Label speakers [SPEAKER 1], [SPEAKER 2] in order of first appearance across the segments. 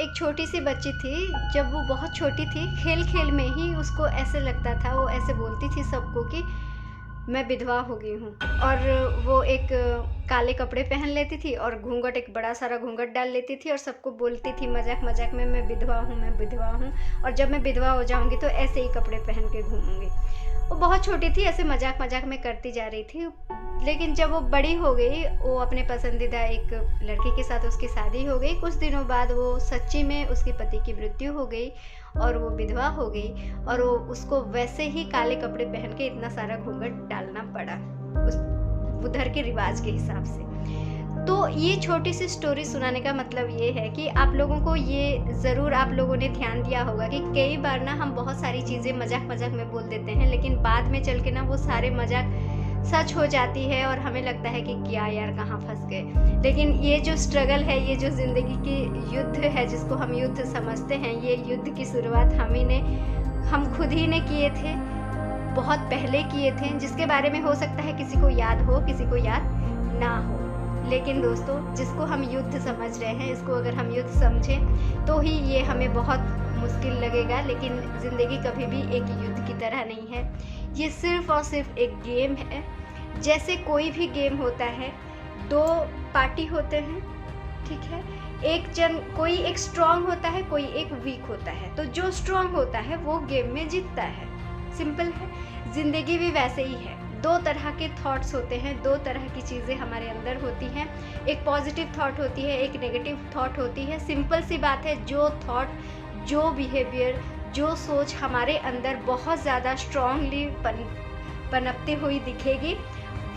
[SPEAKER 1] एक छोटी सी बच्ची थी। जब वो बहुत छोटी थी, खेल खेल में ही उसको ऐसे लगता था, वो ऐसे बोलती थी सबको कि मैं विधवा हो गई हूँ। और वो एक काले कपड़े पहन लेती थी और घूंघट, एक बड़ा सारा घूंघट डाल लेती थी और सबको बोलती थी मजाक मजाक में, मैं विधवा हूँ, मैं विधवा हूँ, और जब मैं विधवा हो जाऊँगी तो ऐसे ही कपड़े पहन के घूमूंगी। वो बहुत छोटी थी, ऐसे मजाक मजाक में करती जा रही थी। लेकिन जब वो बड़ी हो गई, वो अपने पसंदीदा एक लड़के के साथ उसकी शादी हो गई। कुछ दिनों बाद वो सच्ची में उसके पति की मृत्यु हो गई और वो विधवा हो गई, और वो उसको वैसे ही काले कपड़े पहन के इतना सारा घूंघट डालना पड़ा उस उधर के रिवाज के हिसाब से। तो ये छोटी सी स्टोरी सुनाने का मतलब ये है कि आप लोगों को ये ज़रूर, आप लोगों ने ध्यान दिया होगा कि कई बार ना हम बहुत सारी चीज़ें मजाक मजाक में बोल देते हैं, लेकिन बाद में चल के ना वो सारे मजाक सच हो जाती है और हमें लगता है कि क्या यार, कहाँ फंस गए। लेकिन ये जो स्ट्रगल है, ये जो ज़िंदगी की युद्ध है, जिसको हम युद्ध समझते हैं, ये युद्ध की शुरुआत हम खुद ही ने किए थे, बहुत पहले किए थे, जिसके बारे में हो सकता है किसी को याद हो, किसी को याद ना हो। लेकिन दोस्तों, जिसको हम युद्ध समझ रहे हैं, इसको अगर हम युद्ध समझें तो ही ये हमें बहुत मुश्किल लगेगा। लेकिन ज़िंदगी कभी भी एक युद्ध की तरह नहीं है, ये सिर्फ़ और सिर्फ एक गेम है। जैसे कोई भी गेम होता है, दो पार्टी होते हैं, ठीक है, कोई एक स्ट्रांग होता है, कोई एक वीक होता है। तो जो स्ट्रांग होता है वो गेम में जीतता है, सिंपल है। ज़िंदगी भी वैसे ही है, दो तरह के थॉट्स होते हैं, दो तरह की चीज़ें हमारे अंदर होती हैं। एक पॉजिटिव थॉट होती है, एक नेगेटिव थॉट होती है। सिंपल सी बात है, जो थॉट, जो बिहेवियर, जो सोच हमारे अंदर बहुत ज़्यादा स्ट्रांगली पनपती हुई दिखेगी,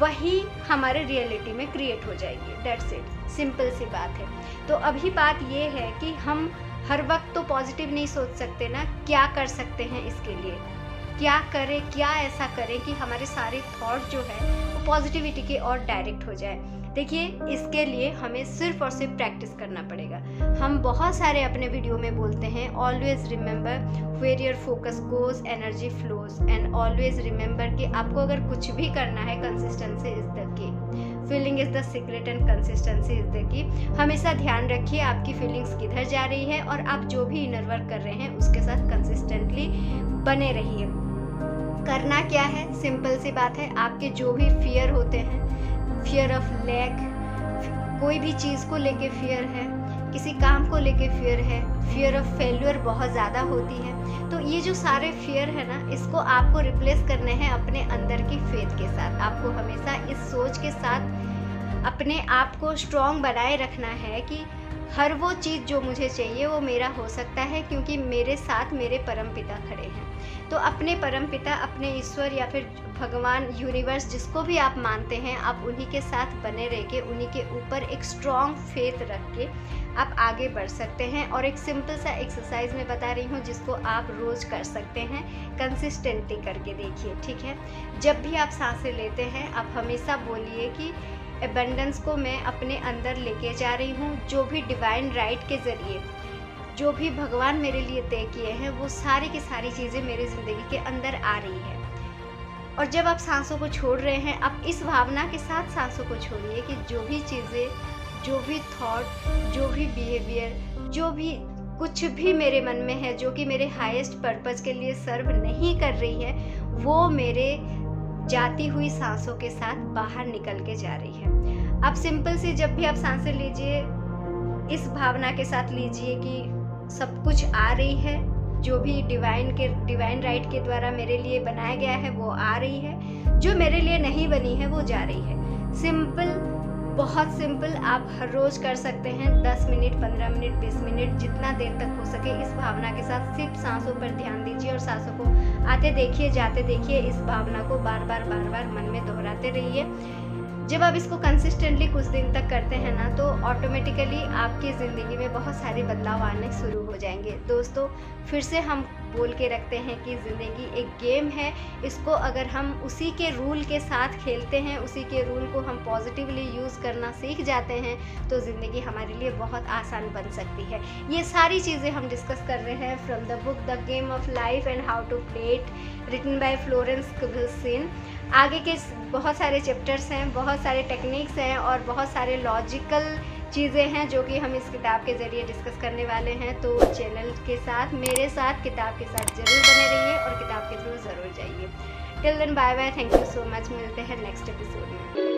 [SPEAKER 1] वही हमारे रियलिटी में क्रिएट हो जाएगी। दैट्स इट, सिंपल सी बात है। तो अभी बात ये है कि हम हर वक्त तो पॉजिटिव नहीं सोच सकते ना, क्या कर सकते हैं इसके लिए, क्या करें, क्या ऐसा करें कि हमारे सारे थॉट जो है वो पॉजिटिविटी की ओर डायरेक्ट हो जाए। देखिए, इसके लिए हमें सिर्फ और सिर्फ प्रैक्टिस करना पड़ेगा। हम बहुत सारे अपने वीडियो में बोलते हैं, always remember where your focus goes energy flows, and always remember कि आपको अगर कुछ भी करना है, consistency is the key, feeling is the secret and consistency is the key. हमेशा ध्यान रखिए आपकी फीलिंग्स किधर जा रही है, और आप जो भी इनर वर्क कर रहे हैं उसके साथ कंसिस्टेंटली बने रहिए। करना क्या है, सिंपल सी बात है, आपके जो भी फियर होते हैं, फियर ऑफ लैक, कोई भी चीज़ को लेके फियर है, किसी काम को लेके फियर है, फियर ऑफ फेल्यूर बहुत ज़्यादा होती है, तो ये जो सारे फियर है ना, इसको आपको रिप्लेस करने हैं अपने अंदर की फेथ के साथ। आपको हमेशा इस सोच के साथ अपने आप को स्ट्रॉन्ग बनाए रखना है कि हर वो चीज़ जो मुझे चाहिए वो मेरा हो सकता है, क्योंकि मेरे साथ मेरे परमपिता खड़े हैं। तो अपने परमपिता, अपने ईश्वर या फिर भगवान, यूनिवर्स, जिसको भी आप मानते हैं, आप उन्हीं के साथ बने रह के, उन्हीं के ऊपर एक स्ट्रॉन्ग फेथ रख के आप आगे बढ़ सकते हैं। और एक सिंपल सा एक्सरसाइज मैं बता रही हूँ, जिसको आप रोज़ कर सकते हैं, कंसिस्टेंटली करके देखिए, ठीक है। जब भी आप सांसें लेते हैं, आप हमेशा बोलिए कि एबंडेंस को मैं अपने अंदर लेके जा रही हूँ। जो भी डिवाइन राइट के ज़रिए, जो भी भगवान मेरे लिए तय किए हैं, वो सारी की सारी चीज़ें मेरी ज़िंदगी के अंदर आ रही है। और जब आप सांसों को छोड़ रहे हैं, आप इस भावना के साथ सांसों को छोड़िए कि जो भी चीज़ें, जो भी थॉट, जो भी बिहेवियर, जो भी कुछ भी मेरे मन में है, जो कि मेरे हाईएस्ट पर्पज़ के लिए सर्व नहीं कर रही है, वो मेरे जाती हुई सांसों के साथ बाहर निकल के जा रही है। आप सिंपल सी, जब भी आप सांसें लीजिए, इस भावना के साथ लीजिए कि सब कुछ आ रही है, जो भी डिवाइन राइट के द्वारा मेरे लिए बनाया गया है वो आ रही है, जो मेरे लिए नहीं बनी है वो जा रही है। सिंपल, बहुत सिंपल, आप हर रोज़ कर सकते हैं। 10 मिनट, 15 मिनट, 20 मिनट, जितना देर तक हो सके इस भावना के साथ सिर्फ सांसों पर ध्यान दीजिए और सांसों को आते देखिए, जाते देखिए। इस भावना को बार बार मन में दोहराते रहिए। जब आप इसको कंसिस्टेंटली कुछ दिन तक करते हैं ना, तो ऑटोमेटिकली आपकी ज़िंदगी में बहुत सारे बदलाव आने शुरू हो जाएंगे। दोस्तों, फिर से हम बोल के रखते हैं कि ज़िंदगी एक गेम है। इसको अगर हम उसी के रूल के साथ खेलते हैं, उसी के रूल को हम पॉजिटिवली यूज़ करना सीख जाते हैं, तो ज़िंदगी हमारे लिए बहुत आसान बन सकती है। ये सारी चीज़ें हम डिस्कस कर रहे हैं from the book the game of life and how to play it, written by Florence Scovel Shinn. आगे के बहुत सारे चैप्टर्स हैं, बहुत सारे टेक्निक्स हैं और बहुत सारे लॉजिकल चीज़ें हैं जो कि हम इस किताब के ज़रिए डिस्कस करने वाले हैं। तो चैनल के साथ, मेरे साथ, किताब के साथ ज़रूर बने रहिए और किताब के थ्रू ज़रूर जाइए। Till then bye bye, thank you so much. मिलते हैं नेक्स्ट एपिसोड में।